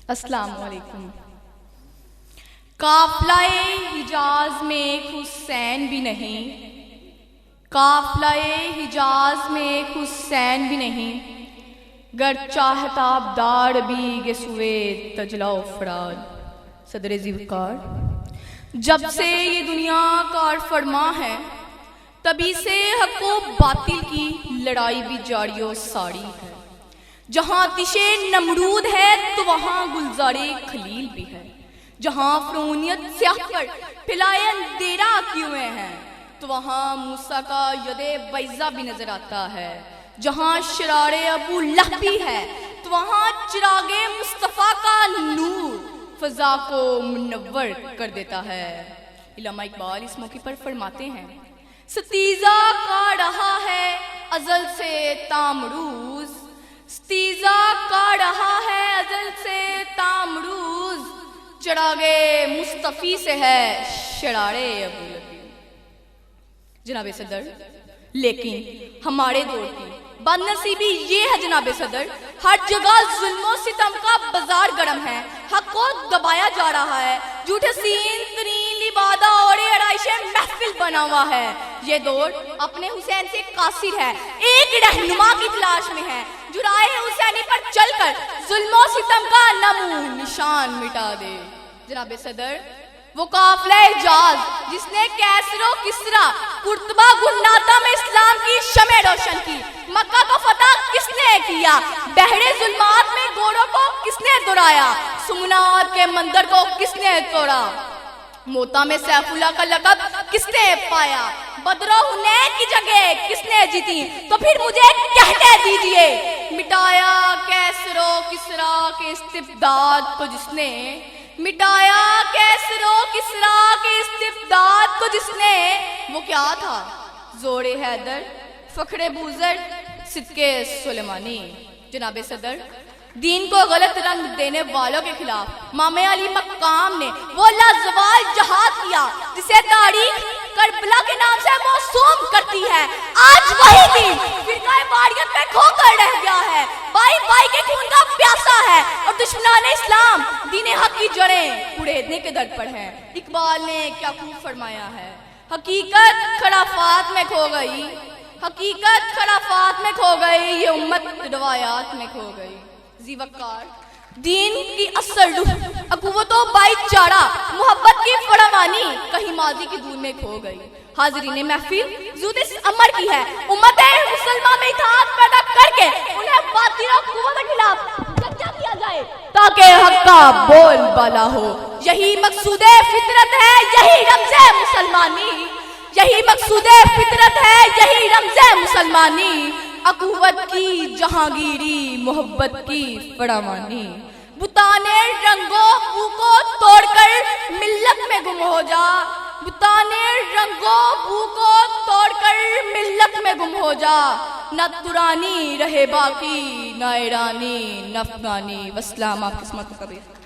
السلام علیکم۔ قافلہ حجاز میں ایک حسین بھی نہیں، قافلہ حجاز میں ایک حسین بھی نہیں، گر چاہتا آبدار بھی گے سوے تجلا و فراد۔ صدر ذوالفقار۔ جب سے یہ دنیا کار فرما ہے تبھی سے حق و باطل کی لڑائی بھی جاری و ساری ہے۔ جہاں آتش نمرود ہے تو وہاں گلزار خلیل بھی ہے، جہاں فرعونیت سیاہ پر پھیلائے اندھیرا کیے ہوئے ہیں تو وہاں موسیٰ کا ید بیضا بھی نظر آتا ہے، جہاں شرار ابو لہب بھی ہے تو وہاں چراغ مصطفیٰ کا نور فضا کو منور کر دیتا ہے۔ علامہ اقبال اس موقع پر فرماتے ہیں، ستیزہ کا رہا ہے ازل سے تامروز، ستیزہ کا رہا ہے ازل سے تامروز، چراغ مصطفی سے ہے شرار ابو لہب۔ جناب صدر، لیکن ہمارے دور کی بد نصیبی یہ ہے جناب صدر، ہر جگہ ظلم و ستم کا بازار گرم ہے، حق کو دبایا جا رہا ہے، جھوٹے سین ترین لبادہ اور آرائش محفل بنا ہوا ہے۔ یہ دور اپنے حسین سے قاصر ہے، ایک رہنما کی تلاش میں ہے جو راہ حسینی پر چل کر ظلم و ستم کا نمو نشان مٹا دے۔ جناب صدر، وہ قافلہ حجاز جس نے کیسر و کسرا قرطبہ گناتا میں اسلام کی شمع روشن کی، مکہ کو فتح کس نے کیا، بحر ظلمات میں گھوڑوں کو کس نے دوڑایا، سمنات کے مندر کو کس نے توڑا، موتا میں سیف اللہ کا لقب کس نے پایا، بدر و حنین کی جگہ کس نے جیتی، تو پھر مجھے کہنے دیجئے مٹایا کیسر و کسرا کے استبداد کو جس نے، مٹایا کیسر و کسرا کے استبداد کو جس نے، وہ کیا تھا، زور حیدر، فخر بوذر، صدق سلیمانی۔ جناب صدر، دین کو غلط رنگ دینے والوں کے خلاف امام علی مقام نے وہ لازوال جہاد کیا جسے تاریخ کربلا کے نام سے موسوم کرتی ہے۔ آج وہی دین فرقہ واریت میں کھو کر رہ گیا ہے، بھائی بھائی کے خون کا پیاسا ہے اور دشمنان اسلام دین حق کی جڑیں اڑیدنے کے در پر ہیں۔ اقبال نے کیا خوب فرمایا ہے، حقیقت خرافات میں کھو گئی، حقیقت خرافات میں کھو گئی، یہ امت روایات میں کھو گئی۔ ذوالفقار، دین کی اصل روح اخوت و بھائی چارہ محبت کی فراوانی کہیں ماضی کی دھول میں کھو گئی۔ حاضرین محفل، ضرورت اس امر کی ہے امت مسلمہ میں اتحاد پیدا کر کے انہیں باطل و قوت کے خلاف یکجا کیا جائے تاکہ حق کا بول بالا ہو۔ یہی مقصود فطرت ہے، یہی رمز مسلمانی، یہی مقصود فطرت ہے، یہی رمز مسلمانی، اخوت کی جہانگیری محبت کی فراوانی۔ بتانے رنگوں بو کو توڑ کر ملت میں گم ہو جا، بتانے رنگوں بو کو توڑ کر ملت میں گم ہو جا، نہ ترانی رہے باقی، نہ ایرانی نہ افغانی۔ والسلام، آپ قسمت کبیر۔